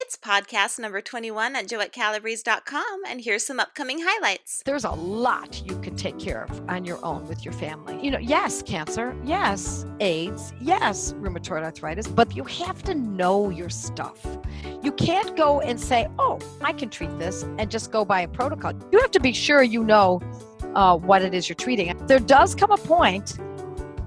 It's podcast number 21 at joettecalabrese.com, and here's some upcoming highlights. There's a lot you can take care of on your own with your family. Yes, cancer, yes, AIDS, yes, rheumatoid arthritis, but you have to know your stuff. You can't go and say, oh, I can treat this, and just go by a protocol. You have to be sure you know what it is you're treating. There does come a point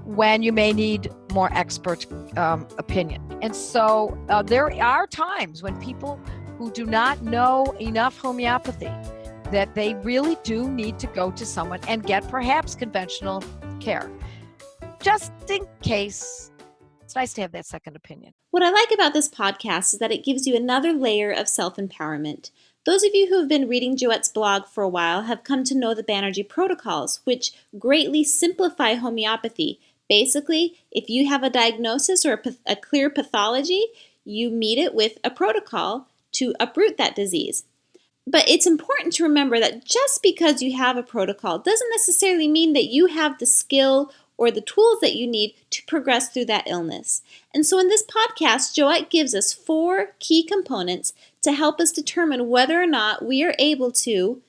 when you may need more expert opinion. And so there are times when people who do not know enough homeopathy that they really do need to go to someone and get perhaps conventional care. Just in case, it's nice to have that second opinion. What I like about this podcast is that it gives you another layer of self-empowerment. Those of you who have been reading Joette's blog for a while have come to know the Banerji Protocols, which greatly simplify homeopathy. Basically, if you have a diagnosis or a clear pathology, you meet it with a protocol to uproot that disease. But it's important to remember that just because you have a protocol doesn't necessarily mean that you have the skill or the tools that you need to progress through that illness. And so in this podcast, Joette gives us 4 key components to help us determine whether or not we are able to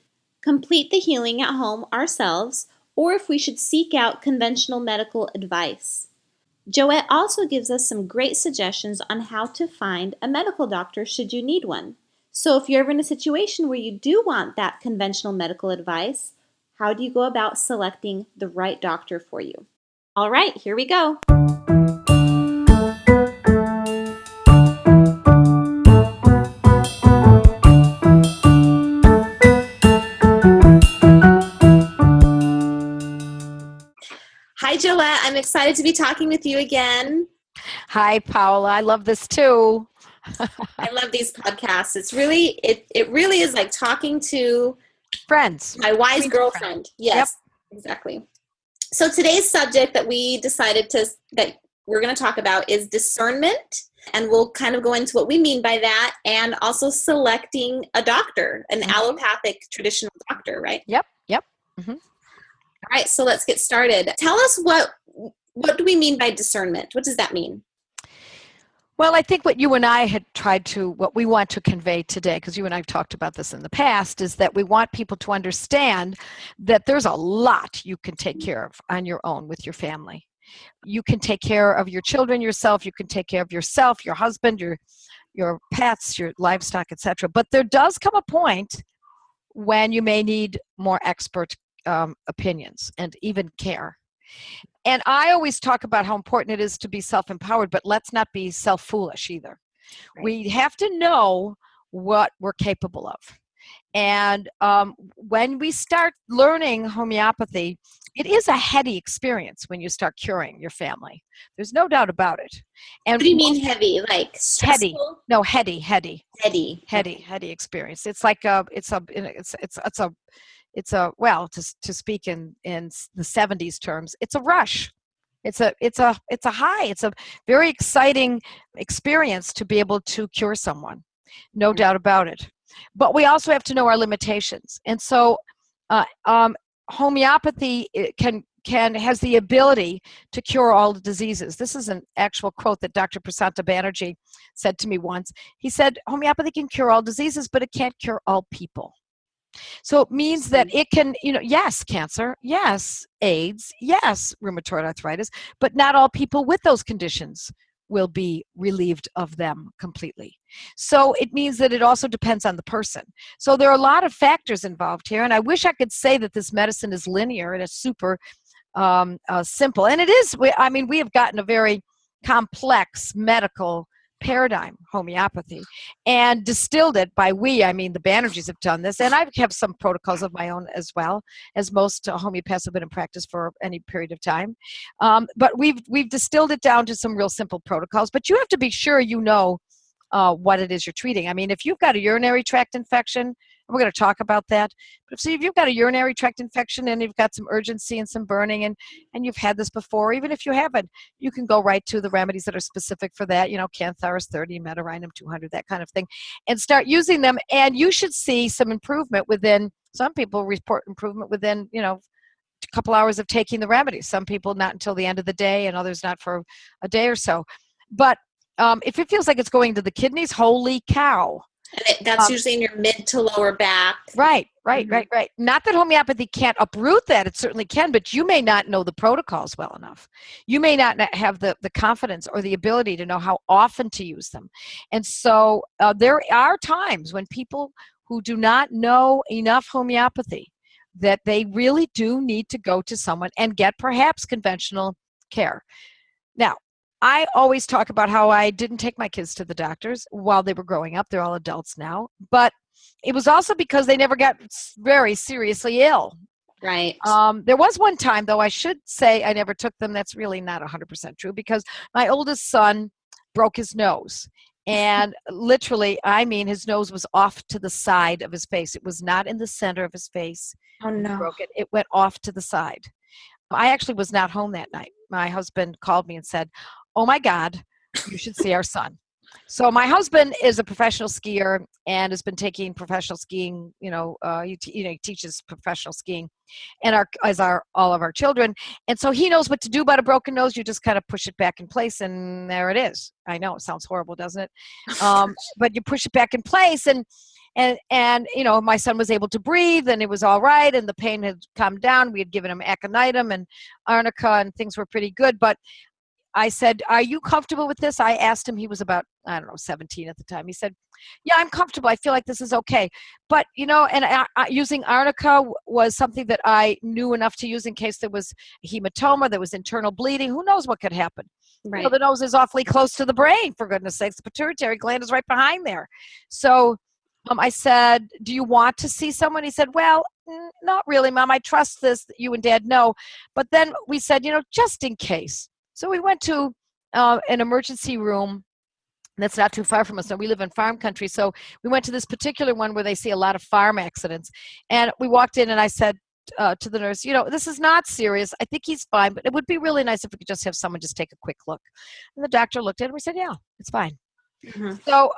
complete the healing at home ourselves, or if we should seek out conventional medical advice. Joette also gives us some great suggestions on how to find a medical doctor should you need one. So if you're ever in a situation where you do want that conventional medical advice, how do you go about selecting the right doctor for you? All right, here we go. Hi, Joette. I'm excited to be talking with you again. Hi, Paola. I love this too. I love these podcasts. It's really, it really is like talking to friends. My wise girlfriend. Yes, yep. Exactly. So today's subject that we decided that we're going to talk about is discernment. And we'll kind of go into what we mean by that, and also selecting a doctor, an allopathic traditional doctor, right? Yep. Mm-hmm. All right, so let's get started. Tell us what do we mean by discernment? What does that mean? Well, I think what you and I what we want to convey today, because you and I have talked about this in the past, is that we want people to understand that there's a lot you can take care of on your own with your family. You can take care of your children yourself. You can take care of yourself, your husband, your pets, your livestock, etc. But there does come a point when you may need more expert opinions and even care. And I always talk about how important it is to be self-empowered, but let's not be self-foolish either. Right. We have to know what we're capable of. And when we start learning homeopathy, it is a heady experience when you start curing your family. There's no doubt about it. And what do you mean heavy? Like stressful? Heady. No, heady. Heady experience. It's like well, to speak in the 70s terms, it's a rush. It's a high. It's a very exciting experience to be able to cure someone. No doubt about it. But we also have to know our limitations. And so homeopathy has the ability to cure all the diseases. This is an actual quote that Dr. Prasanta Banerji said to me once. He said, homeopathy can cure all diseases, but it can't cure all people. So it means that it can, yes, cancer, yes, AIDS, yes, rheumatoid arthritis, but not all people with those conditions will be relieved of them completely. So it means that it also depends on the person. So there are a lot of factors involved here, and I wish I could say that this medicine is linear and it's super simple. And it is. We have gotten a very complex medical paradigm, homeopathy, and distilled it by the Banerjis have done this, and I have some protocols of my own as well, as most homeopaths have been in practice for any period of time. But we've distilled it down to some real simple protocols, but you have to be sure you know what it is you're treating. If you've got a urinary tract infection, we're going to talk about that. But if you've got a urinary tract infection and you've got some urgency and some burning and you've had this before, even if you haven't, you can go right to the remedies that are specific for that, Cantharis 30, Metarhinum 200, that kind of thing, and start using them. And you should see some improvement within, some people report improvement within, a couple hours of taking the remedies. Some people not until the end of the day and others not for a day or so. But If it feels like it's going to the kidneys, holy cow. And that's usually in your mid to lower back. Right. Not that homeopathy can't uproot that. It certainly can, but you may not know the protocols well enough. You may not have the confidence or the ability to know how often to use them. And so there are times when people who do not know enough homeopathy that they really do need to go to someone and get perhaps conventional care. Now, I always talk about how I didn't take my kids to the doctors while they were growing up. They're all adults now. But it was also because they never got very seriously ill. Right. There was one time, though, I should say I never took them. That's really not 100% true, because my oldest son broke his nose. And literally, I mean, his nose was off to the side of his face. It was not in the center of his face. Oh, no. He broke it. It went off to the side. I actually was not home that night. My husband called me and said, "Oh my God, you should see our son." So my husband is a professional skier and has been taking professional skiing. He teaches professional skiing, and all of our children. And so he knows what to do about a broken nose. You just kind of push it back in place, and there it is. I know it sounds horrible, doesn't it? But you push it back in place, and my son was able to breathe, and it was all right, and the pain had calmed down. We had given him aconitum and arnica, and things were pretty good. But I said, "Are you comfortable with this?" I asked him. He was about, 17 at the time. He said, "Yeah, I'm comfortable. I feel like this is okay." But, using arnica was something that I knew enough to use in case there was hematoma, there was internal bleeding. Who knows what could happen? Right. The nose is awfully close to the brain, for goodness sakes. The pituitary gland is right behind there. So I said, "Do you want to see someone?" He said, "Well, not really, Mom. I trust this, that you and Dad know." But then we said, just in case. So we went to an emergency room that's not too far from us. Now, we live in farm country, so we went to this particular one where they see a lot of farm accidents. And we walked in, and I said to the nurse, "This is not serious. I think he's fine, but it would be really nice if we could just have someone just take a quick look." And the doctor looked at it, and we said, "Yeah, it's fine." Mm-hmm. So,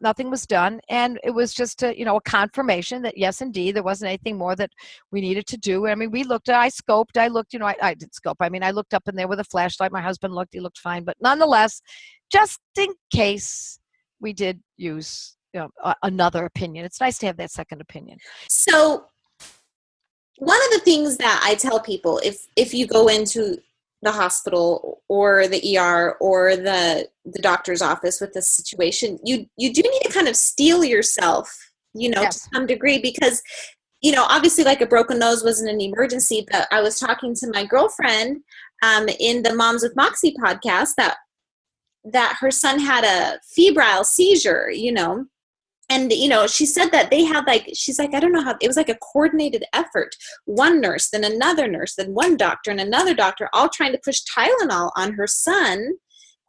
nothing was done, and it was just a confirmation that yes, indeed, there wasn't anything more that we needed to do. I mean, I scoped, I looked, I did scope. I mean, I looked up in there with a flashlight. My husband looked, he looked fine, but nonetheless, just in case, we did use another opinion. It's nice to have that second opinion. So, one of the things that I tell people, if you go into the hospital or the ER or the doctor's office with this situation, you do need to kind of steel yourself, Yes. to some degree, because, obviously, like, a broken nose wasn't an emergency, but I was talking to my girlfriend in the Moms with Moxie podcast that her son had a febrile seizure, and, she said that they had, she's like, I don't know how, it was like a coordinated effort. One nurse, then another nurse, then one doctor and another doctor, all trying to push Tylenol on her son.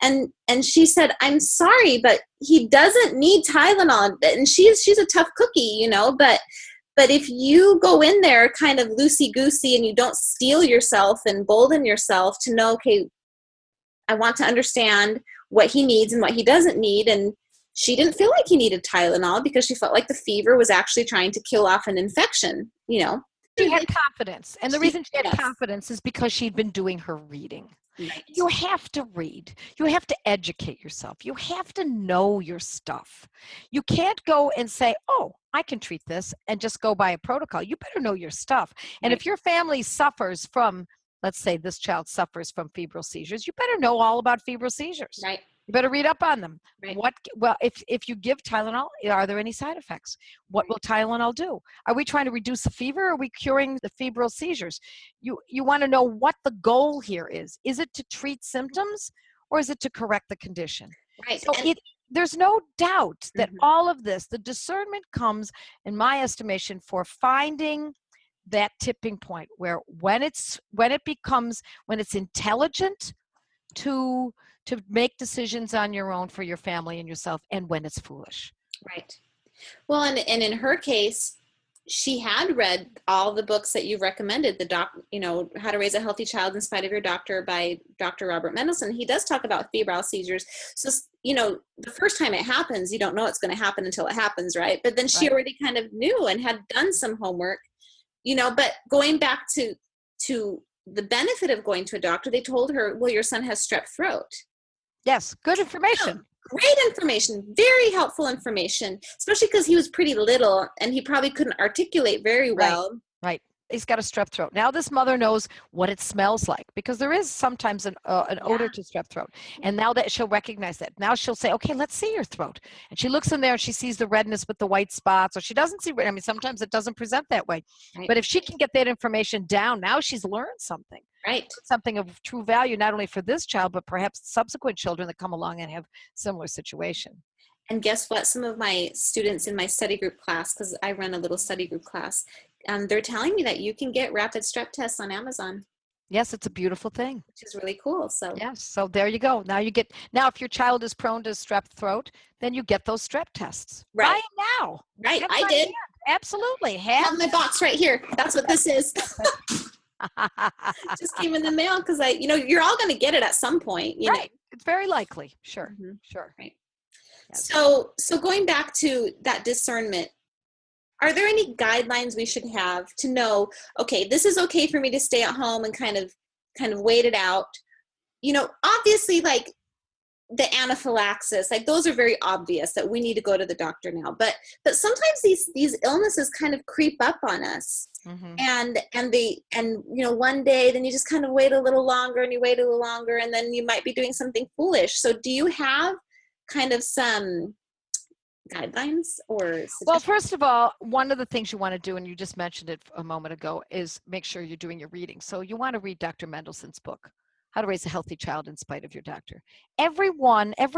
And she said, "I'm sorry, but he doesn't need Tylenol." And she's a tough cookie, but if you go in there kind of loosey-goosey and you don't steel yourself and bolden yourself to know, okay, I want to understand what he needs and what he doesn't need. And she didn't feel like he needed Tylenol because she felt like the fever was actually trying to kill off an infection, She had confidence. And the reason she had confidence is because she'd been doing her reading. Right. You have to read. You have to educate yourself. You have to know your stuff. You can't go and say, "Oh, I can treat this," and just go by a protocol. You better know your stuff. And if your family suffers from, let's say this child suffers from febrile seizures, you better know all about febrile seizures. Right. You better read up on them. Right. If you give Tylenol, are there any side effects? What will Tylenol do? Are we trying to reduce the fever, or are we curing the febrile seizures? You want to know what the goal here is. Is it to treat symptoms, or is it to correct the condition? Right. So there's no doubt that all of this, the discernment comes, in my estimation, for finding that tipping point where when it's intelligent to make decisions on your own for your family and yourself, and when it's foolish. Right. Well, and in her case, she had read all the books that you recommended, How to Raise a Healthy Child in Spite of Your Doctor by Dr. Robert Mendelsohn. He does talk about febrile seizures. So, the first time it happens, you don't know it's going to happen until it happens, right? But then she already kind of knew and had done some homework, but going back to the benefit of going to a doctor, they told her, "Well, your son has strep throat." Yes, good information. Great information, very helpful information, especially because he was pretty little and he probably couldn't articulate very well. Right. He's got a strep throat. Now this mother knows what it smells like, because there is sometimes an odor to strep throat. And now that she'll recognize that, now she'll say, okay, let's see your throat. And she looks in there and she sees the redness with the white spots, or she doesn't see, I mean, sometimes it doesn't present that way. Right. But if she can get that information down, now she's learned something. Right. Something of true value, not only for this child, but perhaps subsequent children that come along and have similar situation. And guess what? Some of my students in my study group class, because I run a little study group class, they're telling me that you can get rapid strep tests on Amazon. Yes, it's a beautiful thing. Which is really cool. So yes, so there you go. Now if your child is prone to strep throat, then you get those strep tests. Right now. Right, I did. Absolutely. Have my box right here. That's what this is. Just came in the mail because you're all going to get it at some point. You know, it's very likely. Sure, sure. Right. Yes. So going back to that discernment, are there any guidelines we should have to know, okay, this is okay for me to stay at home and kind of wait it out? You know, obviously, like the anaphylaxis, like those are very obvious that we need to go to the doctor now. But sometimes these illnesses kind of creep up on us. Mm-hmm. And one day then you just kind of wait a little longer and you wait a little longer and then you might be doing something foolish. So do you have kind of some guidelines or suggestions? Well, first of all, one of the things you want to do, and you just mentioned it a moment ago, is make sure you're doing your reading. So you want to read Dr. Mendelssohn's book, How to Raise a Healthy Child in Spite of Your Doctor. Every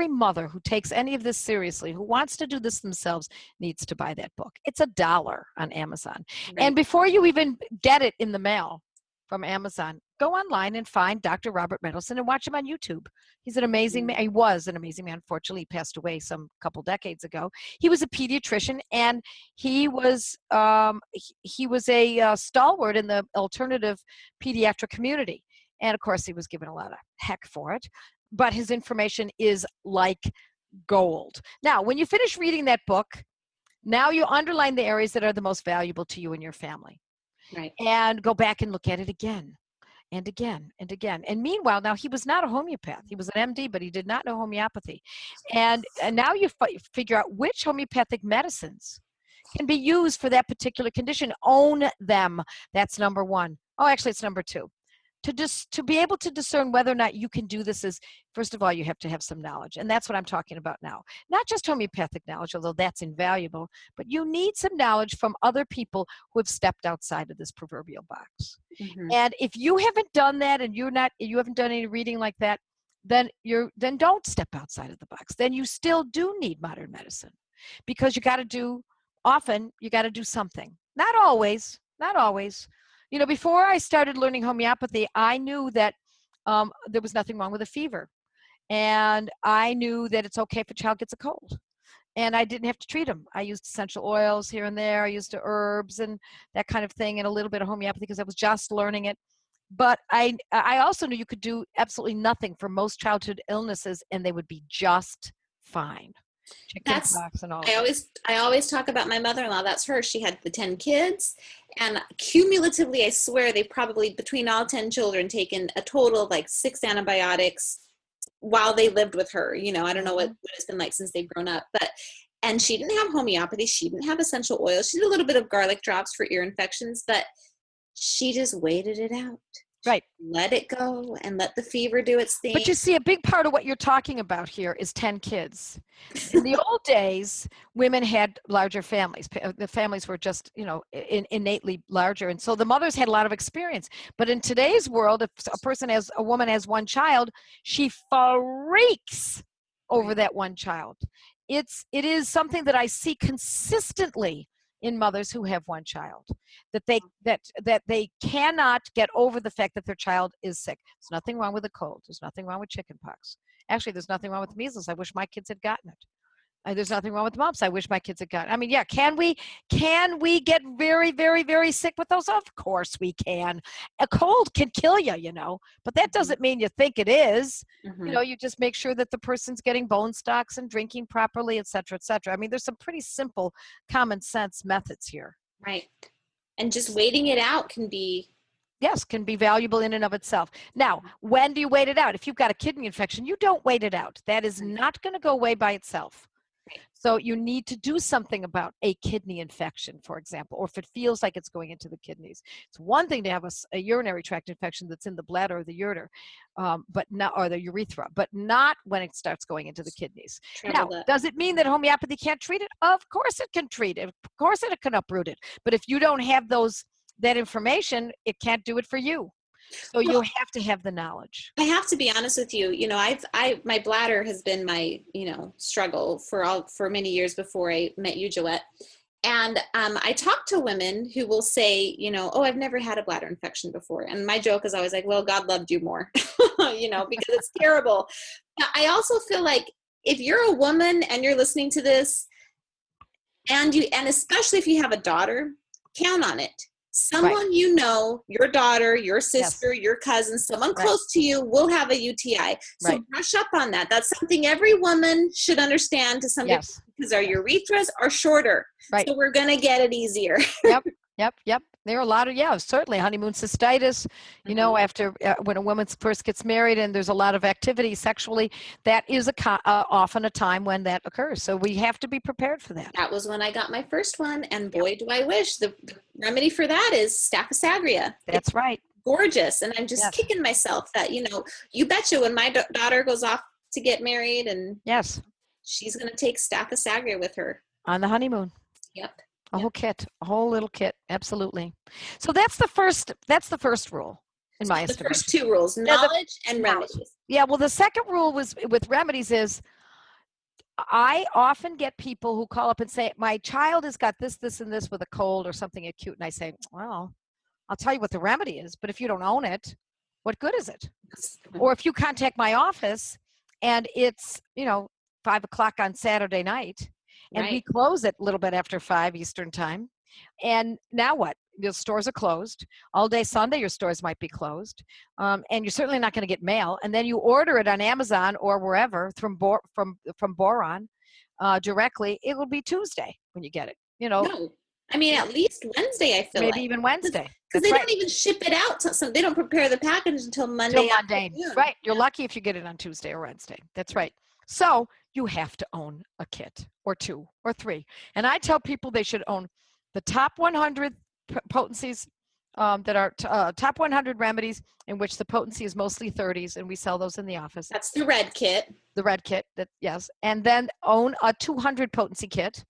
mother who takes any of this seriously, who wants to do this themselves, needs to buy that book. It's $1 on Amazon. Right. And before you even get it in the mail from Amazon, go online and find Dr. Robert Mendelssohn and watch him on YouTube. He's an amazing man. He was an amazing man. Unfortunately, he passed away some couple decades ago. He was a pediatrician, and he was a stalwart in the alternative pediatric community. And of course, he was given a lot of heck for it. But his information is like gold. Now, when you finish reading that book, now you underline the areas that are the most valuable to you and your family. Right. And go back and look at it again and again and again. And meanwhile, now he was not a homeopath. He was an MD, but he did not know homeopathy. And now you figure out which homeopathic medicines can be used for that particular condition. Own them. That's number one. Oh, actually, it's number two. To be able to discern whether or not you can do this is, first of all, you have to have some knowledge. And that's what I'm talking about now. Not just homeopathic knowledge, although that's invaluable, but you need some knowledge from other people who have stepped outside of this proverbial box. Mm-hmm. And if you haven't done that and you haven't done any reading like that, then don't step outside of the box. Then you still do need modern medicine, because you got to do something. Not always. You know, before I started learning homeopathy, I knew that there was nothing wrong with a fever. And I knew that it's okay if a child gets a cold. And I didn't have to treat them. I used essential oils here and there. I used herbs and that kind of thing, and a little bit of homeopathy because I was just learning it. But I also knew you could do absolutely nothing for most childhood illnesses, and they would be just fine. I always talk about my mother-in-law. That's her. She had the 10 kids, and cumulatively, I swear they've probably, between all 10 children, taken a total of like 6 antibiotics while they lived with her. You know, I don't know what it's been like since they've grown up, and she didn't have homeopathy. She didn't have essential oils. She did a little bit of garlic drops for ear infections, but she just waited it out. Right. Let it go and let the fever do its thing. But you see, a big part of what you're talking about here is 10 kids. In the old days, women had larger families. The families were just, innately larger. And so the mothers had a lot of experience. But in today's world, if a woman has one child, she freaks over that one child. It is something that I see consistently in mothers who have one child, that they cannot get over the fact that their child is sick. There's nothing wrong with a cold. There's nothing wrong with chickenpox. Actually, there's nothing wrong with measles. I wish my kids had gotten it. There's nothing wrong with mumps. I wish my kids had gotten it. I mean, yeah, can we get very, very, very sick with those? Of course we can. A cold can kill you, but that doesn't mean you think it is. Mm-hmm. You just make sure that the person's getting bone stocks and drinking properly, et cetera, et cetera. I mean, there's some pretty simple common sense methods here. Right. And just waiting it out can be yes, can be valuable in and of itself. Now, when do you wait it out? If you've got a kidney infection, you don't wait it out. That is not going to go away by itself. So you need to do something about a kidney infection, for example, or if it feels like it's going into the kidneys. It's one thing to have a urinary tract infection that's in the bladder or the ureter, but not, or the urethra, but not when it starts going into the kidneys. Now, does it mean that homeopathy can't treat it? Of course it can treat it. Of course it can uproot it. But if you don't have that information, it can't do it for you. So you have to have the knowledge. I have to be honest with you. You know, my bladder has been my, struggle for many years before I met you, Joette. And I talk to women who will say, oh, I've never had a bladder infection before. And my joke is always like, well, God loved you more, because it's terrible. But I also feel like if you're a woman and you're listening to this, and especially if you have a daughter, count on it. Someone your daughter, your sister, your cousin, someone close to you will have a UTI. So brush up on that. That's something every woman should understand to some degree, because our urethras are shorter. Right. So we're going to get it easier. Yep. There are a lot of, certainly honeymoon cystitis, after when a woman first gets married and there's a lot of activity sexually, that is often a time when that occurs. So we have to be prepared for that. That was when I got my first one. And boy, do I wish. The remedy for that is Staphysagria. That's right. Gorgeous. And I'm just kicking myself that, you betcha when my daughter goes off to get married and she's going to take Staphysagria with her. On the honeymoon. Yep. A whole little kit. Absolutely. So that's the first rule in my estimation. The first two rules, knowledge and remedies. Yeah. Well, the second rule was with remedies is I often get people who call up and say, my child has got this, and this with a cold or something acute. And I say, well, I'll tell you what the remedy is, but if you don't own it, what good is it? Or if you contact my office and it's, 5:00 on Saturday night, and we close it a little bit after 5 Eastern time. And now what? Your stores are closed. All day Sunday, your stores might be closed. And you're certainly not going to get mail. And then you order it on Amazon or wherever from Boron directly. It will be Tuesday when you get it. No. I mean, at least Wednesday, I feel maybe even Wednesday. Because they don't even ship it out. So they don't prepare the package until Monday. Right. You're lucky if you get it on Tuesday or Wednesday. That's right. So you have to own a kit or 2 or 3. And I tell people they should own the top 100 potencies that are top 100 remedies in which the potency is mostly 30s, and we sell those in the office. That's the red kit. The red kit, yes. And then own a 200 potency kit.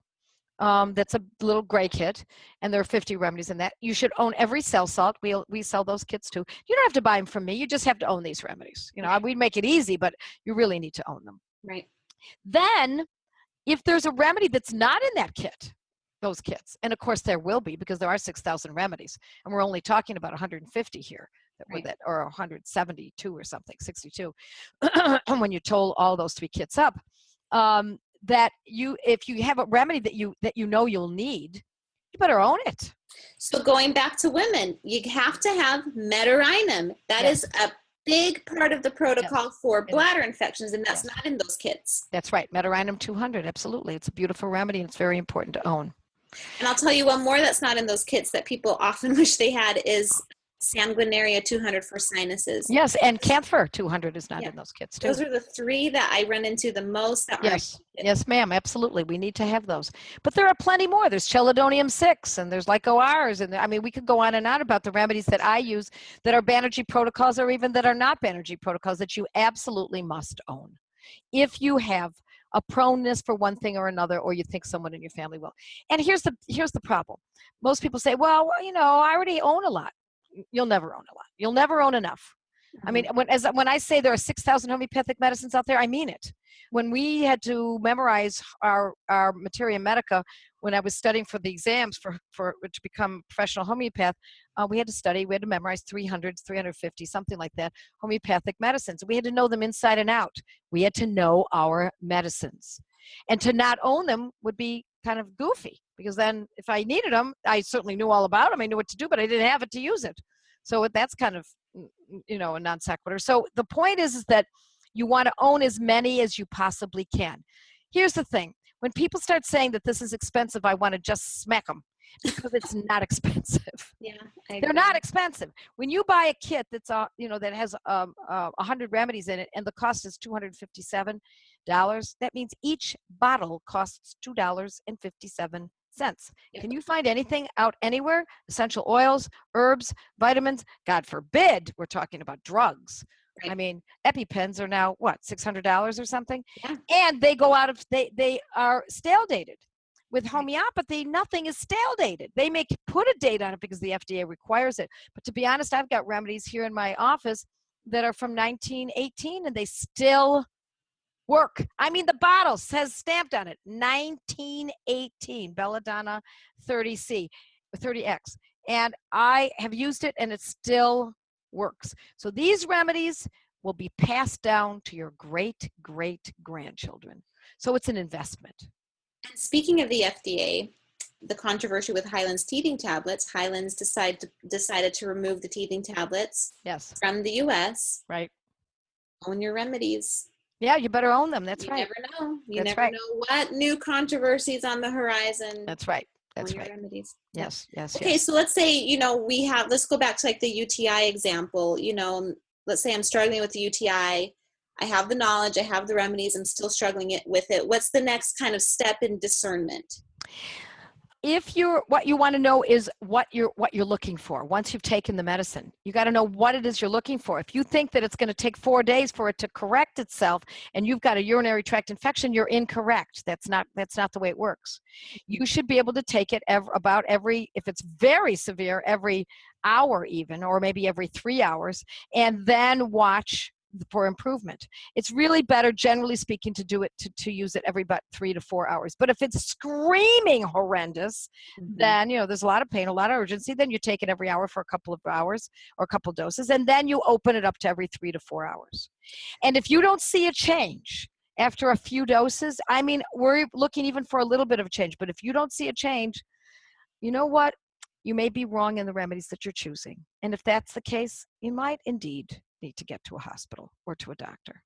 That's a little gray kit, and there are 50 remedies in that. You should own every cell salt. We sell those kits too. You don't have to buy them from me. You just have to own these remedies. We make it easy, but you really need to own them. Right. Then, if there's a remedy that's not in that kit, those kits, and of course there will be because there are 6,000 remedies, and we're only talking about 150 here, or 172 or something, 62, when you total all those 3 kits up. That if you have a remedy that you know you'll need, you better own it. So going back to women, you have to have Meteorinum. That is a big part of the protocol for bladder infections, and that's not in those kits. That's right. Meteorinum 200, absolutely. It's a beautiful remedy, and it's very important to own. And I'll tell you one more that's not in those kits that people often wish they had is Sanguinaria 200 for sinuses. Yes, and Camphor 200 is not in those kits too. Those are the 3 that I run into the most. Yes, ma'am, absolutely. We need to have those. But there are plenty more. There's Chelidonium 6, and there's Lyco-Rs, and we could go on and on about the remedies that I use that are Banerji Protocols or even that are not Banerji Protocols that you absolutely must own. If you have a proneness for one thing or another, or you think someone in your family will. And here's the problem. Most people say, well, I already own a lot. You'll never own a lot. You'll never own enough. I mean, when I say there are 6,000 homeopathic medicines out there, I mean it. When we had to memorize our materia medica, when I was studying for the exams to become a professional homeopath, we had to memorize 300, 350, something like that, homeopathic medicines. We had to know them inside and out. We had to know our medicines. And to not own them would be kind of goofy, because then if I needed them, I certainly knew all about them. I knew what to do, but I didn't have it to use it. So that's kind of, a non sequitur. So the point is that you want to own as many as you possibly can. Here's the thing. When people start saying that this is expensive, I want to just smack them. because it's not expensive. Yeah, I agree. They're not expensive. When you buy a kit that's that has 100 remedies in it, and the cost is $257, that means each bottle costs $2.57. Yep. Can you find anything out anywhere? Essential oils, herbs, vitamins? God forbid we're talking about drugs. Right. I mean, EpiPens are now what, $600 or something? Yeah. And they go out of they are stale dated. With homeopathy, nothing is stale dated. They may put a date on it because the FDA requires it. But to be honest, I've got remedies here in my office that are from 1918 and they still work. I mean, the bottle says stamped on it, 1918, Belladonna 30C, 30X. And I have used it and it still works. So these remedies will be passed down to your great, great grandchildren. So it's an investment. And speaking of the FDA, the controversy with Hyland's teething tablets, Hyland's decided to remove the teething tablets from the U.S. Right. Own your remedies. Yeah, you better own them. That's right. You never know. You never know what new controversies on the horizon. That's right. That's own your right. remedies. Yes, yes. Okay, so let's say, let's go back to like the UTI example. Let's say I'm struggling with the UTI. I have the knowledge, I have the remedies, I'm still struggling with it. What's the next kind of step in discernment? What you want to know is what you're looking for. Once you've taken the medicine, you got to know what it is you're looking for. If you think that it's going to take 4 days for it to correct itself and you've got a urinary tract infection, you're incorrect. That's not the way it works. You should be able to take it if it's very severe, every hour even, or maybe every 3 hours, and then watch for improvement. It's really better, generally speaking, to do it to use it every about 3 to 4 hours. But if it's screaming horrendous, then there's a lot of pain, a lot of urgency. Then you take it every hour for a couple of hours or a couple doses, and then you open it up to every 3 to 4 hours. And if you don't see a change after a few doses, I mean, we're looking even for a little bit of change. But if you don't see a change, you know what? You may be wrong in the remedies that you're choosing. And if that's the case, you might indeed need to get to a hospital or to a doctor,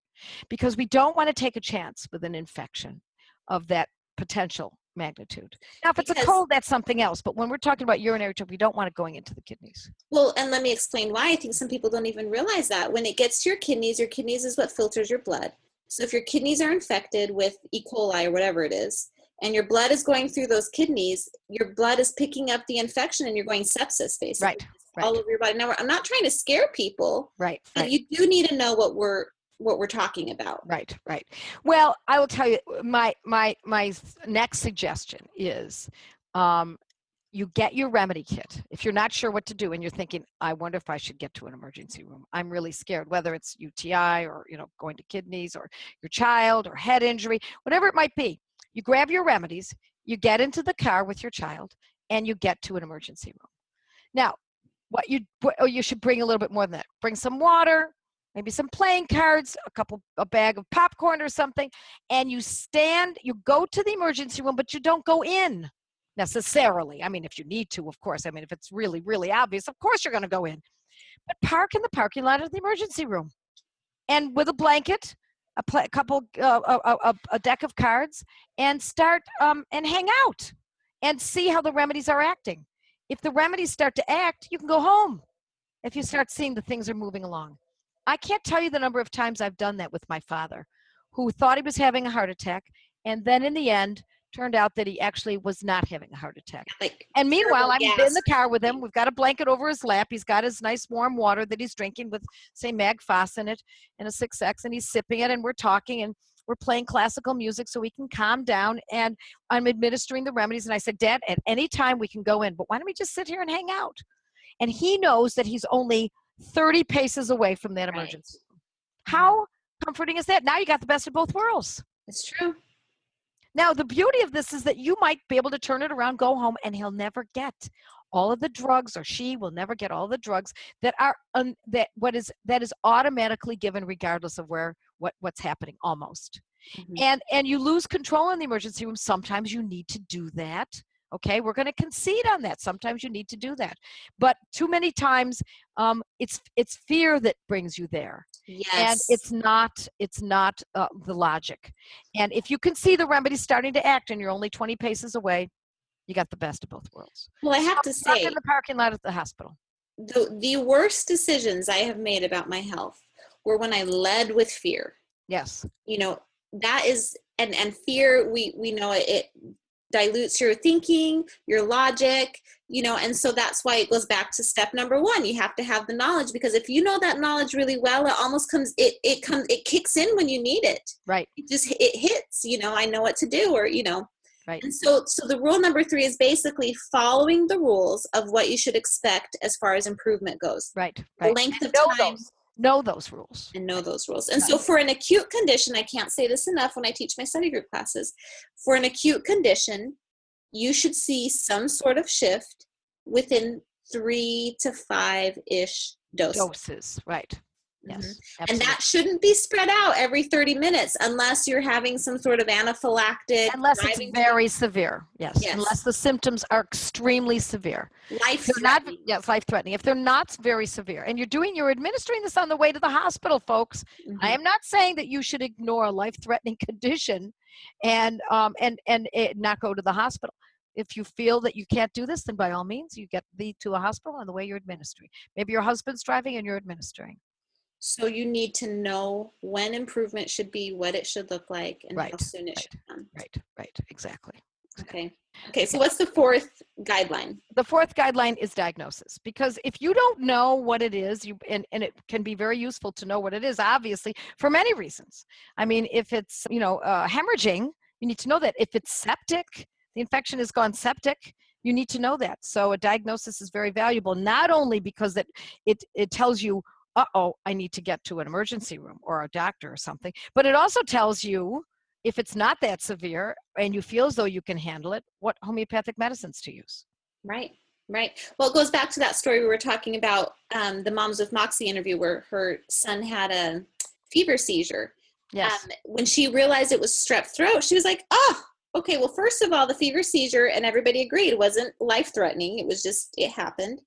because we don't want to take a chance with an infection of that potential magnitude. Now, if it's a cold, that's something else. But when we're talking about urinary tract, we don't want it going into the kidneys. Well, and let me explain why. I think some people don't even realize that. When it gets to your kidneys is what filters your blood. So if your kidneys are infected with E. coli or whatever it is, and your blood is going through those kidneys, your blood is picking up the infection and you're going sepsis, basically. Right. All over your body. Now, I'm not trying to scare people. Right. But you do need to know what we're talking about. Right. Well, I will tell you, my next suggestion is you get your remedy kit. If you're not sure what to do and you're thinking, I wonder if I should get to an emergency room. I'm really scared, whether it's UTI or going to kidneys or your child or head injury, whatever it might be. You grab your remedies, you get into the car with your child, and you get to an emergency room. Now, you should bring a little bit more than that. Bring some water, maybe some playing cards, a bag of popcorn or something, and you go to the emergency room, but you don't go in necessarily. I mean, if you need to, of course. I mean, if it's really, really obvious, of course you're going to go in. But park in the parking lot of the emergency room, and with a blanket, a deck of cards, and start and hang out and see how the remedies are acting. If the remedies start to act, you can go home. If you start seeing the things are moving along. I can't tell you the number of times I've done that with my father, who thought he was having a heart attack, and then in the end, turned out that he actually was not having a heart attack. And meanwhile, I'm in the car with him. We've got a blanket over his lap. He's got his nice warm water that he's drinking with, say, Mag Foss in it and a 6X, and he's sipping it, and we're talking, and we're playing classical music so we can calm down, and I'm administering the remedies. And I said, Dad, at any time we can go in, but why don't we just sit here and hang out? And he knows that he's only 30 paces away from that emergency room. How comforting is that? Now you got the best of both worlds. It's true. Now, the beauty of this is that you might be able to turn it around, go home, and he'll never get all of the drugs, or she will never get all the drugs that are that is automatically given regardless of what's happening, almost. And you lose control in the emergency room. Sometimes you need to do that. Okay, we're going to concede on that. Sometimes you need to do that, but too many times it's fear that brings you there. Yes. And it's not the logic. And if you can see the remedy starting to act and you're only 20 paces away, You got the best of both worlds. Well, I have to Park say, in the parking lot at the hospital. the worst decisions I have made about my health were when I led with fear. Yes. You know, that is, and fear, we know it dilutes your thinking, your logic, you know, and so that's why it goes back to step number one. You have to have the knowledge, because if you know that knowledge really well, it almost comes, it kicks in when you need it. Right. It hits, you know, I know what to do, or, you know. Right. And so the rule number 3 is basically following the rules of what you should expect as far as improvement goes. Right. The length of time. Know those rules. And know those rules. And so for an acute condition, I can't say this enough when I teach my study group classes, for an acute condition, you should see some sort of shift within 3 to 5-ish doses. Right. Yes. And that shouldn't be spread out every 30 minutes unless you're having some sort of anaphylactic. Unless it's very severe. Yes. Unless the symptoms are extremely severe. Life-threatening. Yes, life-threatening. If they're not very severe, and you're administering this on the way to the hospital, folks. I am not saying that you should ignore a life-threatening condition and not go to the hospital. If you feel that you can't do this, then by all means, you get to a hospital on the way you're administering. Maybe your husband's driving and you're administering. So you need to know when improvement should be, what it should look like, and how soon it should come. Right, exactly. Okay, so what's the 4th guideline? The 4th guideline is diagnosis, because if you don't know what it is, and it can be very useful to know what it is, obviously, for many reasons. I mean, if it's, hemorrhaging, you need to know that. If it's septic, the infection has gone septic, you need to know that. So a diagnosis is very valuable, not only because it tells you, I need to get to an emergency room or a doctor or something. But it also tells you, if it's not that severe and you feel as though you can handle it, what homeopathic medicines to use. Right. Well, it goes back to that story we were talking about, the Moms with Moxie interview, where her son had a fever seizure. Yes. When she realized it was strep throat, she was like, okay, well, first of all, the fever seizure, and everybody agreed, wasn't life-threatening. It was just, it happened.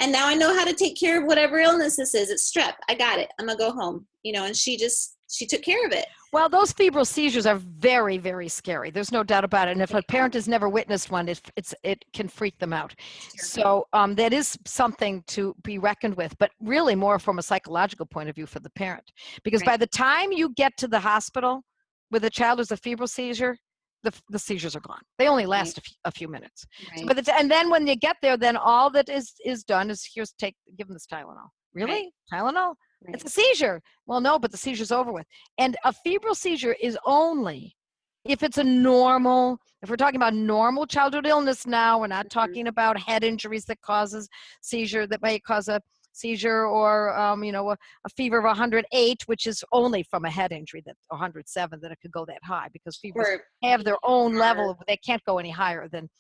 And now I know how to take care of whatever illness this is. It's strep. I got it. I'm going to go home. And she took care of it. Well, those febrile seizures are very, very scary. There's no doubt about it. And if a parent has never witnessed one, it can freak them out. So that is something to be reckoned with, but really more from a psychological point of view for the parent. Because by the time you get to the hospital with a child who's a febrile seizure, the seizures are gone. They only last a few minutes. Right. So, and then when you get there, then all that is done is give them this Tylenol. Really? Right. Tylenol? Right. It's a seizure. Well, no, but the seizure's over with. And a febrile seizure is only if it's if we're talking about normal childhood illness now, we're not talking about head injuries that causes seizure, that may cause a seizure, or a fever of 108, which is only from a head injury, that 107, that it could go that high, because fevers have their own level. They can't go any higher than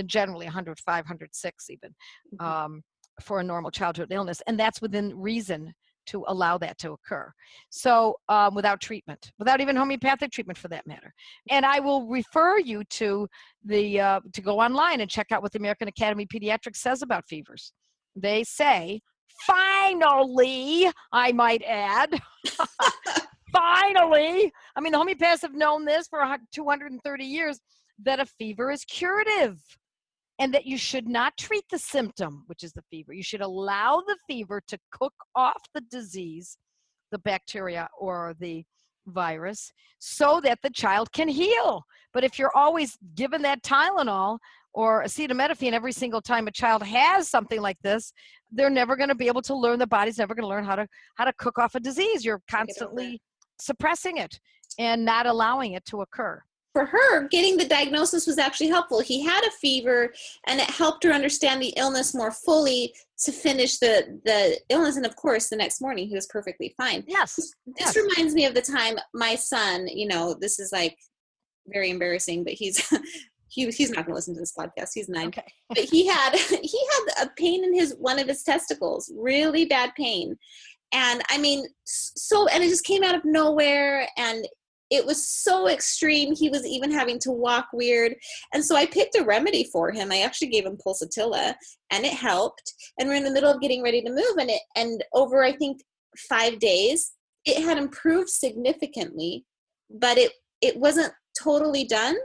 generally 105, 106 even for a normal childhood illness, and that's within reason to allow that to occur. So without treatment, without even homeopathic treatment for that matter. And I will refer you to to go online and check out what the American Academy of Pediatrics says about fevers. They say, finally, I might add, finally, I mean, the homeopaths have known this for 230 years, that a fever is curative, and that you should not treat the symptom, which is the fever. You should allow the fever to cook off the disease, the bacteria or the virus, so that the child can heal. But if you're always given that Tylenol or acetaminophen every single time a child has something like this, they're never going to be able to learn. The body's never going to learn how to cook off a disease. You're constantly suppressing it and not allowing it to occur. For her, getting the diagnosis was actually helpful. He had a fever, and it helped her understand the illness more fully to finish the illness. And of course, the next morning he was perfectly fine. Yes. This reminds me of the time my son, this is like very embarrassing, but he's not going to listen to this podcast. He's 9. Okay. But he had a pain in one of his testicles, really bad pain. And I mean, and it just came out of nowhere, and it was so extreme. He was even having to walk weird. And so I picked a remedy for him. I actually gave him pulsatilla, and it helped. And we're in the middle of getting ready to move, and over, I think, 5 days, it had improved significantly, but it wasn't totally done.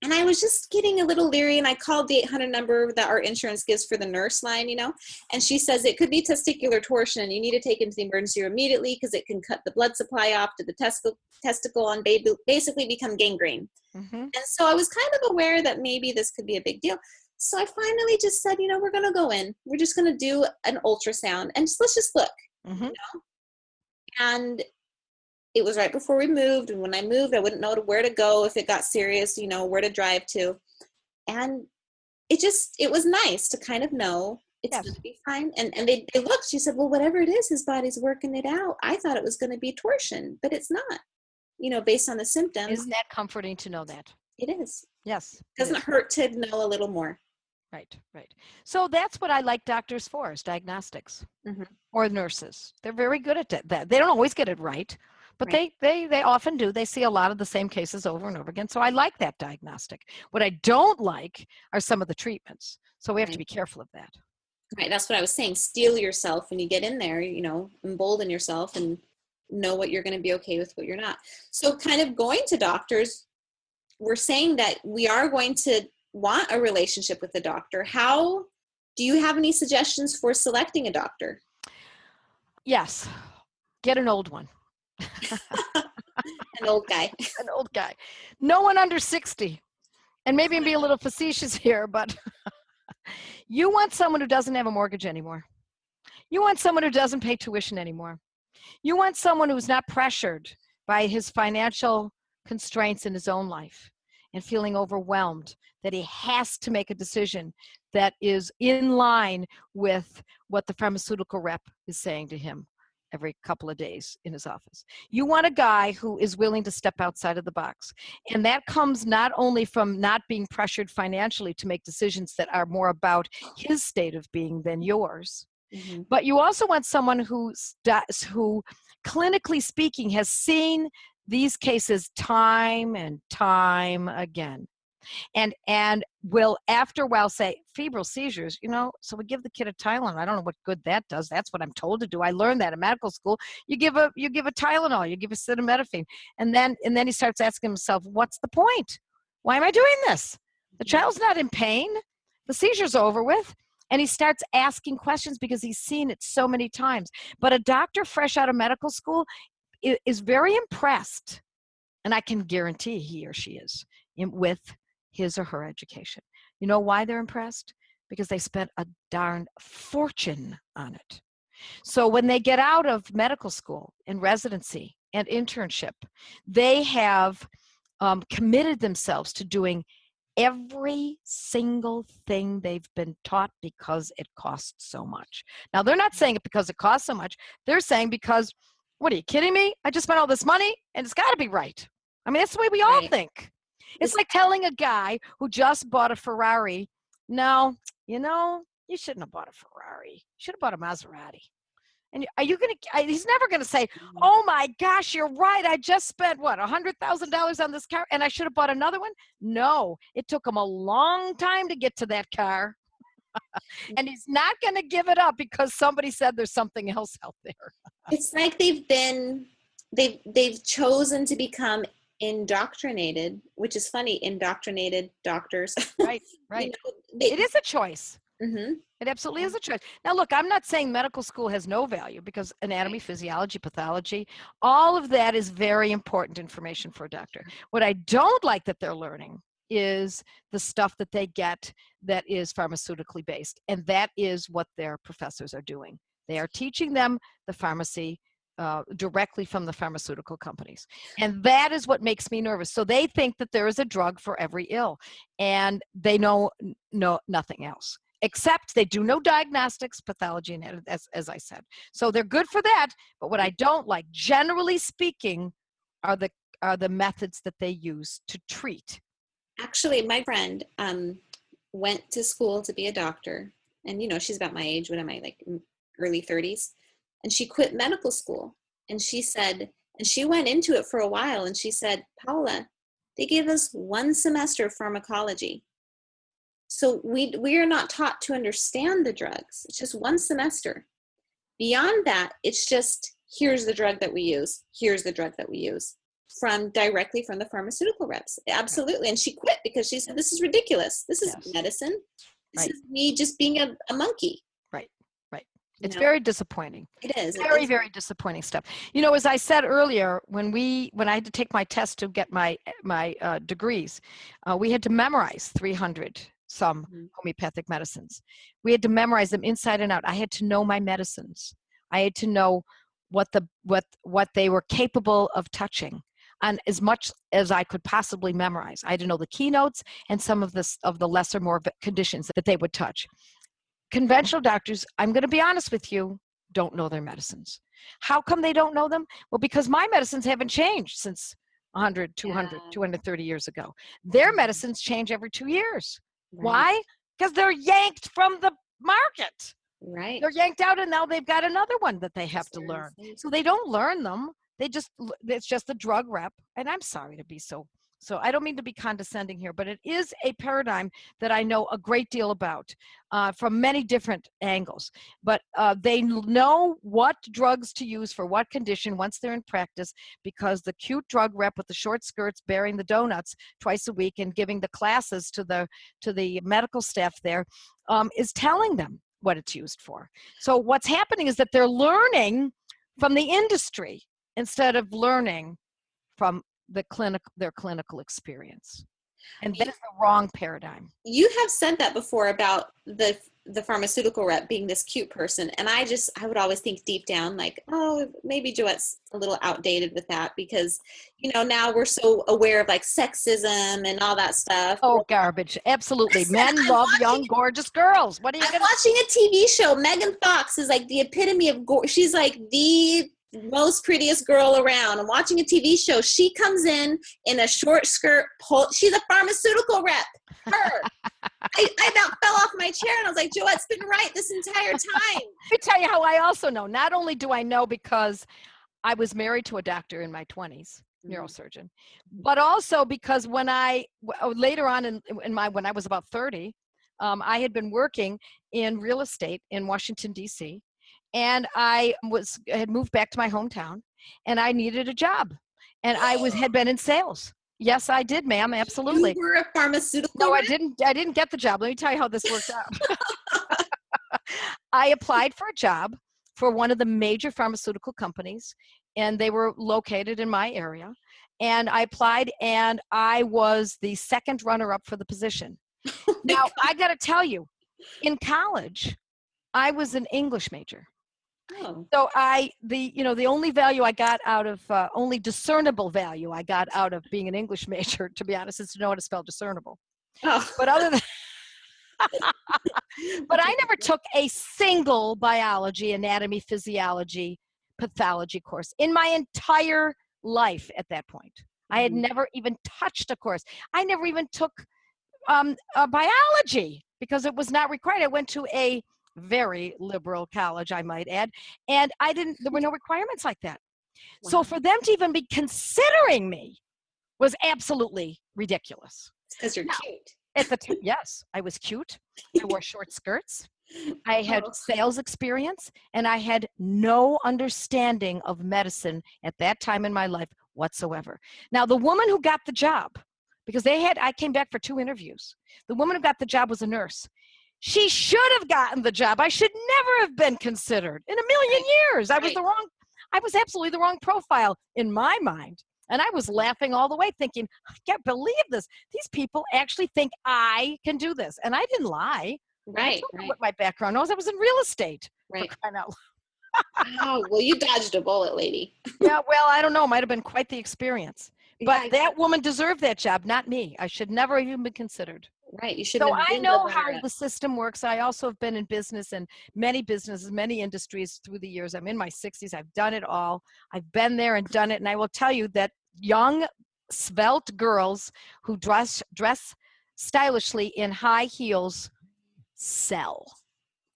And I was just getting a little leery, and I called the 800 number that our insurance gives for the nurse line, and she says it could be testicular torsion, and you need to take it to the emergency room immediately because it can cut the blood supply off to the testicle and basically become gangrene. Mm-hmm. And so I was kind of aware that maybe this could be a big deal. So I finally just said, we're going to go in. We're just going to do an ultrasound, and let's just look. Mm-hmm. And it was right before we moved. And when I moved, I wouldn't know where to go if it got serious, where to drive to. And it was nice to kind of know it's going to be fine. And they looked, she said, well, whatever it is, his body's working it out. I thought it was going to be torsion, but it's not, based on the symptoms. Isn't that comforting to know that? It is. Yes. Doesn't hurt to know a little more. Right. So that's what I like doctors for, is diagnostics, or nurses. They're very good at that. They don't always get it right. But they often do. They see a lot of the same cases over and over again. So I like that diagnostic. What I don't like are some of the treatments. So we have to be careful of that. Right. That's what I was saying. Steel yourself when you get in there, embolden yourself and know what you're going to be okay with, what you're not. So kind of going to doctors, we're saying that we are going to want a relationship with the doctor. How do you have any suggestions for selecting a doctor? Yes. Get an old one. An old guy. An old guy. No one under 60. And maybe be a little facetious here, but you want someone who doesn't have a mortgage anymore. You want someone who doesn't pay tuition anymore. You want someone who's not pressured by his financial constraints in his own life and feeling overwhelmed that he has to make a decision that is in line with what the pharmaceutical rep is saying to him every couple of days in his office. You want a guy who is willing to step outside of the box. And that comes not only from not being pressured financially to make decisions that are more about his state of being than yours, but you also want someone who clinically speaking has seen these cases time and time again. And will after a while say, febrile seizures, so we give the kid a Tylenol. I don't know what good that does. That's what I'm told to do. I learned that in medical school. You give a Tylenol, you give acetaminophen. And then he starts asking himself, what's the point? Why am I doing this? The child's not in pain. The seizure's over with. And he starts asking questions because he's seen it so many times. But a doctor fresh out of medical school is very impressed, and I can guarantee he or she is, with his or her education. You know why they're impressed? Because they spent a darn fortune on it. So when they get out of medical school and residency and internship, they have committed themselves to doing every single thing they've been taught because it costs so much. Now, they're not saying it because it costs so much. They're saying because, what are you kidding me? I just spent all this money and it's got to be right. I mean, that's the way we all think. It's like telling a guy who just bought a Ferrari, no, you shouldn't have bought a Ferrari. You should have bought a Maserati. And he's never going to say, oh my gosh, you're right. I just spent $100,000 on this car and I should have bought another one. No, it took him a long time to get to that car. And he's not going to give it up because somebody said there's something else out there. It's like they've chosen to become indoctrinated, which is funny, indoctrinated doctors. Right. It is a choice. It absolutely is a choice. Now, look, I'm not saying medical school has no value, because anatomy, physiology, pathology, all of that is very important information for a doctor. What I don't like that they're learning is the stuff that they get that is pharmaceutically based. And that is what their professors are doing. They are teaching them the pharmacy directly from the pharmaceutical companies. And that is what makes me nervous. So they think that there is a drug for every ill, and they know nothing else. Except they do no diagnostics, pathology, and as I said. So they're good for that. But what I don't like, generally speaking, are the methods that they use to treat. Actually, my friend went to school to be a doctor. And, she's about my age. What am I, like early 30s? And she quit medical school. And she said, and she went into it for a while. And she said, Paola, they gave us 1 semester of pharmacology. So we are not taught to understand the drugs. It's just 1 semester. Beyond that, it's just, here's the drug that we use. Here's the drug that we use. directly from the pharmaceutical reps. Absolutely. And she quit because she said, this is ridiculous. This is medicine. This is me just being a monkey. Right. It's very disappointing. It is. Very, very disappointing stuff. You know, as I said earlier, when I had to take my test to get my degrees, we had to memorize 300 some homeopathic medicines. We had to memorize them inside and out. I had to know my medicines. I had to know what they were capable of touching, and as much as I could possibly memorize. I had to know the keynotes and some of the lesser, more conditions that they would touch. Conventional doctors, I'm going to be honest with you, don't know their medicines. How come they don't know them? Well, because my medicines haven't changed since 100, 200, 230 years ago. Their medicines change every 2 years. Right. Why? Because they're yanked from the market. Right. They're yanked out, and now they've got another one that they have to learn. So they don't learn them. It's just the drug rep. And I'm sorry to be so I don't mean to be condescending here, but it is a paradigm that I know a great deal about from many different angles. But they know what drugs to use for what condition once they're in practice, because the cute drug rep with the short skirts bearing the donuts twice a week and giving the classes to the medical staff there is telling them what it's used for. So what's happening is that they're learning from the industry instead of learning from their clinical experience. And that's the wrong paradigm. You have said that before about the pharmaceutical rep being this cute person. And I would always think deep down, like, oh, maybe Joette's a little outdated with that, because, now we're so aware of like sexism and all that stuff. Oh, garbage. Absolutely. Men love young, gorgeous girls. What are you I'm watching a TV show. Megan Fox is like the epitome of she's like the most prettiest girl around. I'm watching a TV show. She comes in a short skirt. She's a pharmaceutical rep. Her. I about fell off my chair, and I was like, Joette's been right this entire time. Let me tell you how I also know. Not only do I know because I was married to a doctor in my 20s, neurosurgeon, but also because when later on when I was about 30, I had been working in real estate in Washington, D.C., and I had moved back to my hometown, and I needed a job, and I had been in sales. Yes, I did, ma'am. Absolutely. You were a pharmaceutical No, rep? I didn't get the job. Let me tell you how this worked out. I applied for a job for one of the major pharmaceutical companies, and they were located in my area. And I applied, and I was the second runner-up for the position. Now, I got to tell you, in college, I was an English major. Oh. So the only value I got out of, only discernible value I got out of being an English major, to be honest, is to know how to spell discernible. Oh. But other than, but I never took a single biology, anatomy, physiology, pathology course in my entire life at that point. I had never even touched a course. I never even took biology because it was not required. I went to a very liberal college, I might add, and there were no requirements like that. Wow. So for them to even be considering me was absolutely ridiculous. Because you're cute. Yes, I was cute. I wore short skirts. I had sales experience, and I had no understanding of medicine at that time in my life whatsoever. Now, the woman who got the job, because I came back for 2 interviews. The woman who got the job was a nurse. She should have gotten the job. I should never have been considered in a million years. I was absolutely the wrong profile in my mind. And I was laughing all the way thinking, I can't believe this. These people actually think I can do this. And I didn't lie. Right. I told them what my background was. I was in real estate. Right. For crying out loud. Oh, well, you dodged a bullet, lady. Yeah, well, I don't know. It might have been quite the experience. But that woman deserved that job, not me. I should never have even been considered. Right. You should. So I know how the system works. I also have been in business and many businesses, many industries through the years. I'm in my 60s. I've done it all. I've been there and done it. And I will tell you that young, svelte girls who dress stylishly in high heels sell.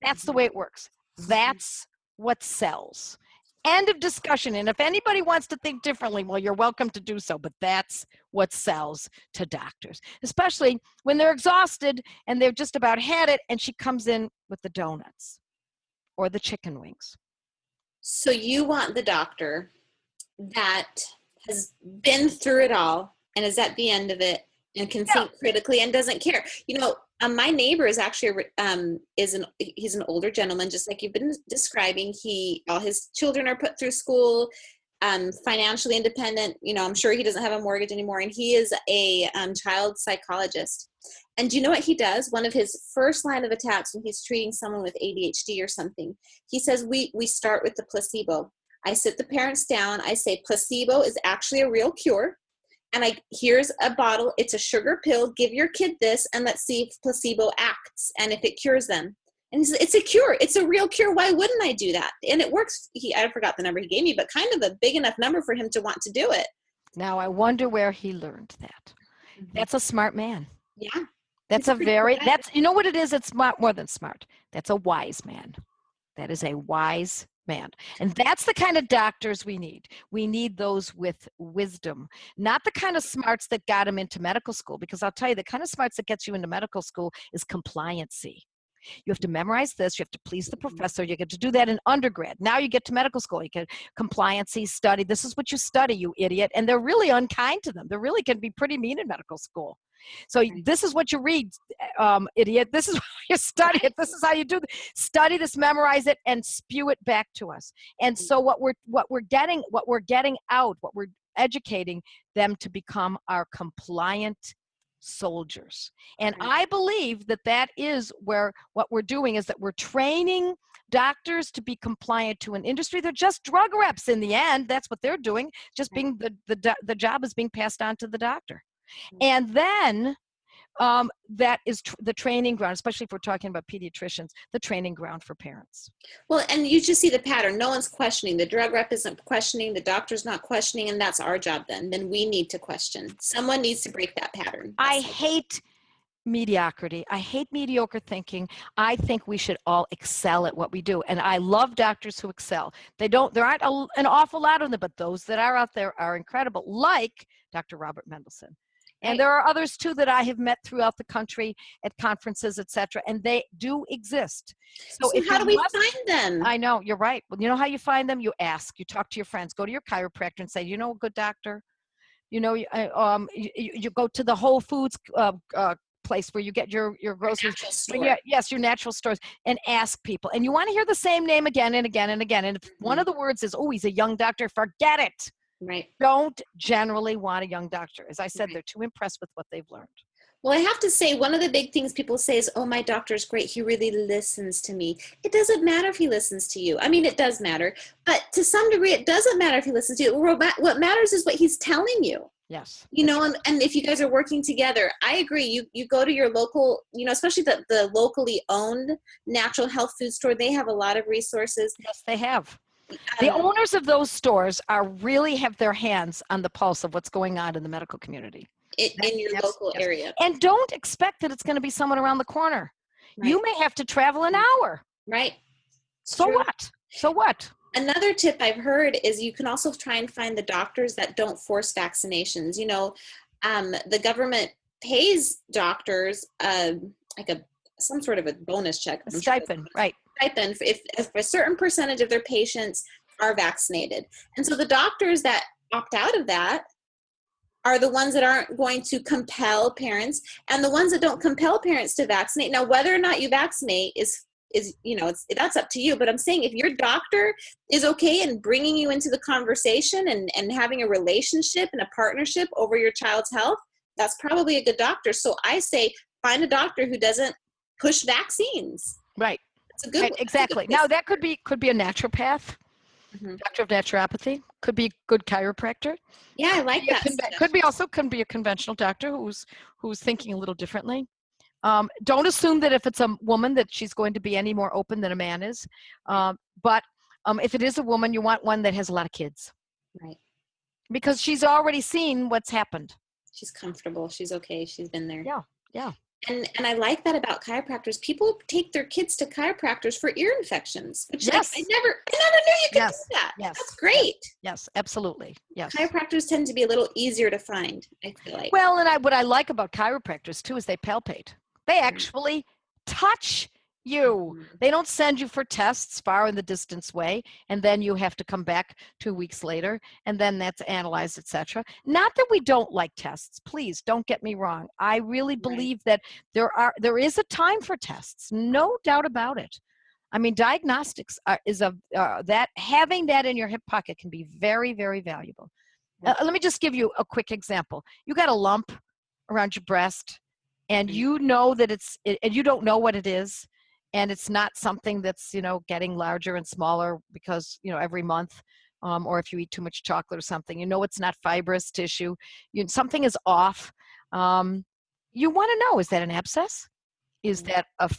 That's the way it works. That's what sells. End of discussion. And if anybody wants to think differently, well, you're welcome to do so. But that's what sells to doctors, especially when they're exhausted and they've just about had it. And she comes in with the donuts or the chicken wings. So you want the doctor that has been through it all and is at the end of it and can think critically and doesn't care. My neighbor is actually he's an older gentleman, just like you've been describing. All his children are put through school, financially independent. I'm sure he doesn't have a mortgage anymore, and he is a child psychologist. And do you know what he does? One of his first line of attacks when he's treating someone with ADHD or something, he says, we start with the placebo. I sit the parents down. I say, placebo is actually a real cure. And here's a bottle. It's a sugar pill. Give your kid this, and let's see if placebo acts and if it cures them. And he says, it's a cure. It's a real cure. Why wouldn't I do that? And it works. I forgot the number he gave me, but kind of a big enough number for him to want to do it. Now, I wonder where he learned that. Mm-hmm. That's a smart man. Yeah. That's you know what it is? It's more than smart. That's a wise man. That is a wise man. And that's the kind of doctors we need. We need those with wisdom, not the kind of smarts that got him into medical school, because I'll tell you, the kind of smarts that gets you into medical school is compliancy. You have to memorize this. You have to please the professor. You get to do that in undergrad. Now you get to medical school. You get compliancy, study. This is what you study, you idiot. And they're really unkind to them. They really can be pretty mean in medical school. So this is what you read, idiot. This is what you study it. This is how you do it. Study this, memorize it, and spew it back to us. And so what we're educating them to become our compliant soldiers. And I believe that is where what we're doing is that we're training doctors to be compliant to an industry. They're just drug reps in the end. That's what they're doing. Just being the job is being passed on to the doctor. And then that is the training ground, especially if we're talking about pediatricians, the training ground for parents. Well, and you just see the pattern. No one's questioning. The drug rep isn't questioning. The doctor's not questioning. And that's our job then. Then we need to question. Someone needs to break that pattern. I hate mediocrity. I hate mediocre thinking. I think we should all excel at what we do. And I love doctors who excel. There aren't an awful lot of them, but those that are out there are incredible, like Dr. Robert Mendelsohn. And there are others too that I have met throughout the country at conferences, etc. And they do exist. So how do we find them? I know, you're right. Well, you know how you find them? You ask. You talk to your friends. Go to your chiropractor and say, you know a good doctor? You go to the Whole Foods place where you get your groceries. Yes, your natural stores, and ask people. And you want to hear the same name again and again and again. And if one of the words is, oh, he's a young doctor, forget it. Right. Don't generally want a young doctor. As I said, they're too impressed with what they've learned. Well, I have to say, one of the big things people say is, oh, my doctor's great. He really listens to me. It doesn't matter if he listens to you. I mean, it does matter. But to some degree, it doesn't matter if he listens to you. What matters is what he's telling you. Yes. And if you guys are working together, I agree. You go to your local, especially the locally owned natural health food store. They have a lot of resources. Yes, they have. The owners of those stores really have their hands on the pulse of what's going on in the medical community. In your local area. And don't expect that it's going to be someone around the corner. Right. You may have to travel an hour. Right. So what? Another tip I've heard is you can also try and find the doctors that don't force vaccinations. The government pays doctors some sort of a bonus check. A stipend, right. Stipend if a certain percentage of their patients are vaccinated. And so the doctors that opt out of that are the ones that aren't going to compel parents, and the ones that don't compel parents to vaccinate. Now, whether or not you vaccinate is that's up to you. But I'm saying if your doctor is okay in bringing you into the conversation and having a relationship and a partnership over your child's health, that's probably a good doctor. So I say find a doctor who doesn't push vaccines. Right. It's a good one. Exactly. Now that could be a naturopath, doctor of naturopathy, could be a good chiropractor. Yeah, I like that. Could be a conventional doctor who's thinking a little differently. Don't assume that if it's a woman that she's going to be any more open than a man is. But if it is a woman, you want one that has a lot of kids. Right. Because she's already seen what's happened. She's comfortable. She's okay. She's been there. Yeah. And I like that about chiropractors. People take their kids to chiropractors for ear infections, which I never knew you could do that. Yes. That's great. Yes, absolutely. Yes. Chiropractors tend to be a little easier to find, I feel like. Well, and what I like about chiropractors too is they palpate. They actually touch You. Mhm. They don't send you for tests far in the distance way, and then you have to come back 2 weeks later, and then that's analyzed, etc. Not that we don't like tests. Please don't get me wrong. I really Right. believe that there is a time for tests, no doubt about it. I mean, diagnostics that having that in your hip pocket can be very, very valuable. Let me just give you a quick example. You got a lump around your breast, and you know that and you don't know what it is, and it's not something that's getting larger and smaller because every month, or if you eat too much chocolate or something, it's not fibrous tissue. Something is off. You want to know: is that an abscess? Is that a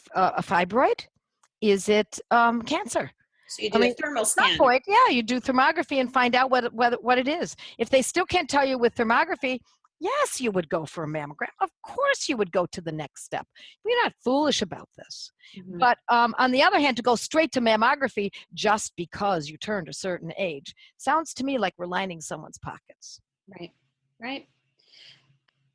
fibroid? Is it cancer? So you do a thermal at some scan. point, yeah, you do thermography and find out what it is. If they still can't tell you with thermography, yes, you would go for a mammogram. Of course, you would go to the next step. We're not foolish about this. Mhm. But on the other hand, to go straight to mammography just because you turned a certain age sounds to me like we're lining someone's pockets. Right, right.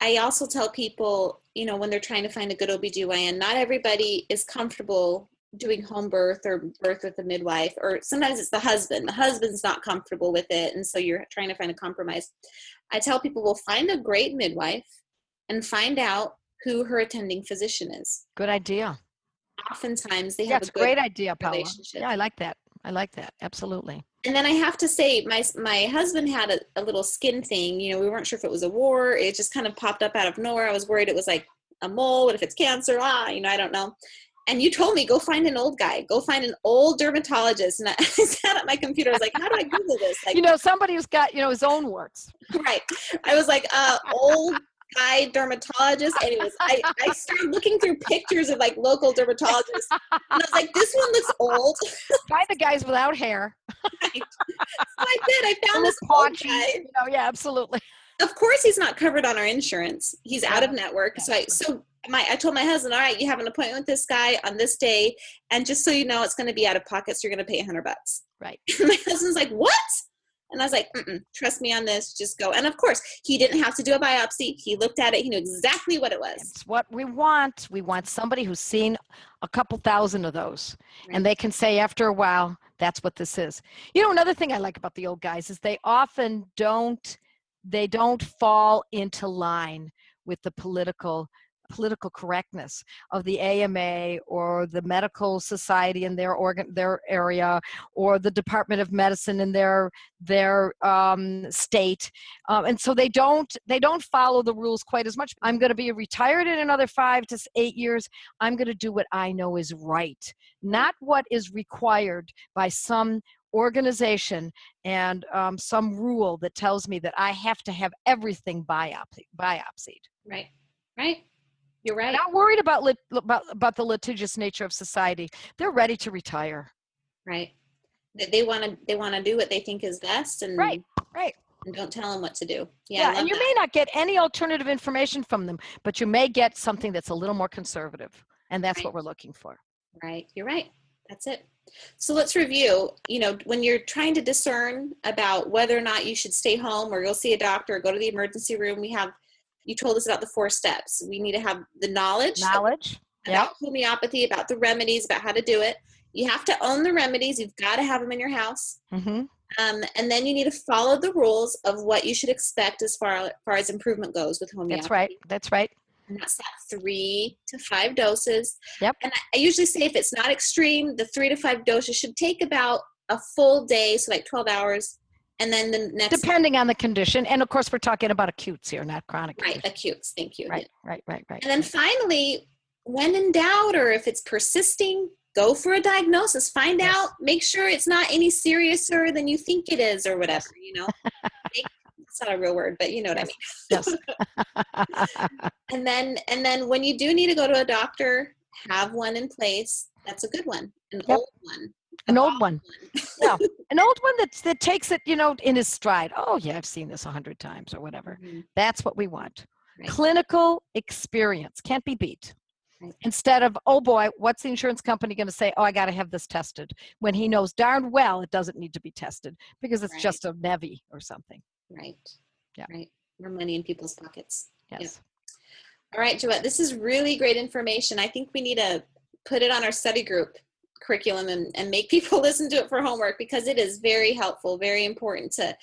I also tell people, when they're trying to find a good OBGYN, not everybody is comfortable doing home birth or birth with a midwife, or sometimes it's the husband. The husband's not comfortable with it, and so you're trying to find a compromise. I tell people, well, find a great midwife and find out who her attending physician is. Good idea. Oftentimes they Yeah, have it's a a good great idea, Paola. relationship. Yeah, I like that. I like that. Absolutely. And then I have to say, my husband had a little skin thing. We weren't sure if it was a wart. It just kind of popped up out of nowhere. I was worried it was like a mole. What if it's cancer? I don't know. And you told me, go find an old guy. Go find an old dermatologist. And I sat at my computer. I was like, how do I Google this? Somebody who's got, his own warts. Right. I was like, old guy dermatologist. Anyways, I started looking through pictures of like local dermatologists. And I was like, this one looks old. Find the guys without hair. Right. So I did. I found this old guy. Yeah, absolutely. Of course, he's not covered on our insurance. He's out of network. Yeah, I told my husband, all right, you have an appointment with this guy on this day, and just so you know, it's going to be out of pocket, so you're going to pay $100. Right. My husband's like, what? And I was like, trust me on this, just go. And of course, he didn't have to do a biopsy. He looked at it. He knew exactly what it was. It's what we want. We want somebody who's seen a couple thousand of those. Right. And they can say after a while, that's what this is. Another thing I like about the old guys is they often don't fall into line with the political correctness of the AMA or the medical society in their area, or the Department of Medicine in their state, and so they don't follow the rules quite as much. I'm going to be retired in another 5 to 8 years. I'm going to do what I know is right, not what is required by some organization and some rule that tells me that I have to have everything biopsied. Right. You're right. They're not worried about the litigious nature of society. They're ready to retire. Right. They want to do what they think is best, and right. And don't tell them what to do. Yeah, and you may not get any alternative information from them, but you may get something that's a little more conservative, and that's what we're looking for. Right. You're right. That's it. So let's review. When you're trying to discern about whether or not you should stay home or go see a doctor or go to the emergency room, you told us about the 4 steps. We need to have the knowledge about homeopathy, about the remedies, about how to do it. You have to own the remedies. You've got to have them in your house. Mm-hmm. And then you need to follow the rules of what you should expect as far as improvement goes with homeopathy. That's right. And that's 3 to 5 doses. Yep. And I usually say if it's not extreme, the 3 to 5 doses should take about a full day, so like 12 hours. And then the next, depending on the condition, and of course we're talking about acutes here, not chronic. Right, acutes. Thank you. Right. And then finally, when in doubt, or if it's persisting, go for a diagnosis. Find out. Make sure it's not any seriouser than you think it is, or whatever. It's not a real word, but you know what I mean. Yes. And then when you do need to go to a doctor, have one in place. That's a good one. Old one. An old one. Yeah. An old one that takes it, in his stride. Oh yeah, I've seen this 100 times or whatever. Mm-hmm. That's what we want. Right. Clinical experience can't be beat. Right. Instead of, oh boy, what's the insurance company going to say? Oh, I got to have this tested, when he knows darn well it doesn't need to be tested because it's just a nevy or something. Right. Yeah. Right. More money in people's pockets. Yes. Yep. All right, Joette, this is really great information. I think we need to put it on our study group curriculum and make people listen to it for homework, because it is very helpful, very important to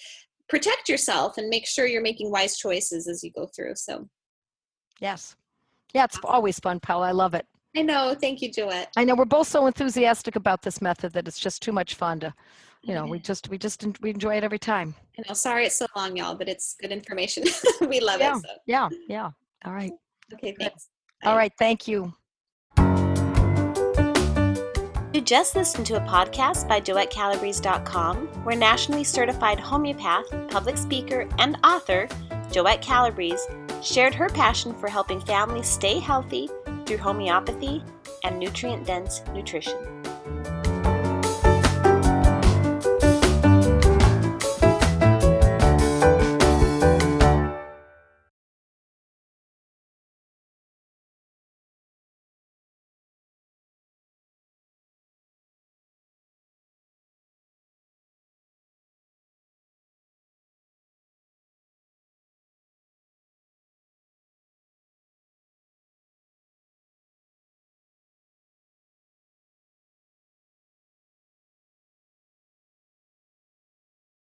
protect yourself and make sure you're making wise choices as you go through. So Yes. Yeah, it's always fun, Paola. I love it. I know. Thank you, Joette. I know we're both so enthusiastic about this method that it's just too much fun to, we enjoy it every time. I know. Sorry it's so long, y'all, but it's good information. We love it. So. Yeah. All right. Okay, thanks. All right. Thank you. You just listened to a podcast by JoetteCalabrese.com, where nationally certified homeopath, public speaker, and author Joette Calabrese shared her passion for helping families stay healthy through homeopathy and nutrient-dense nutrition.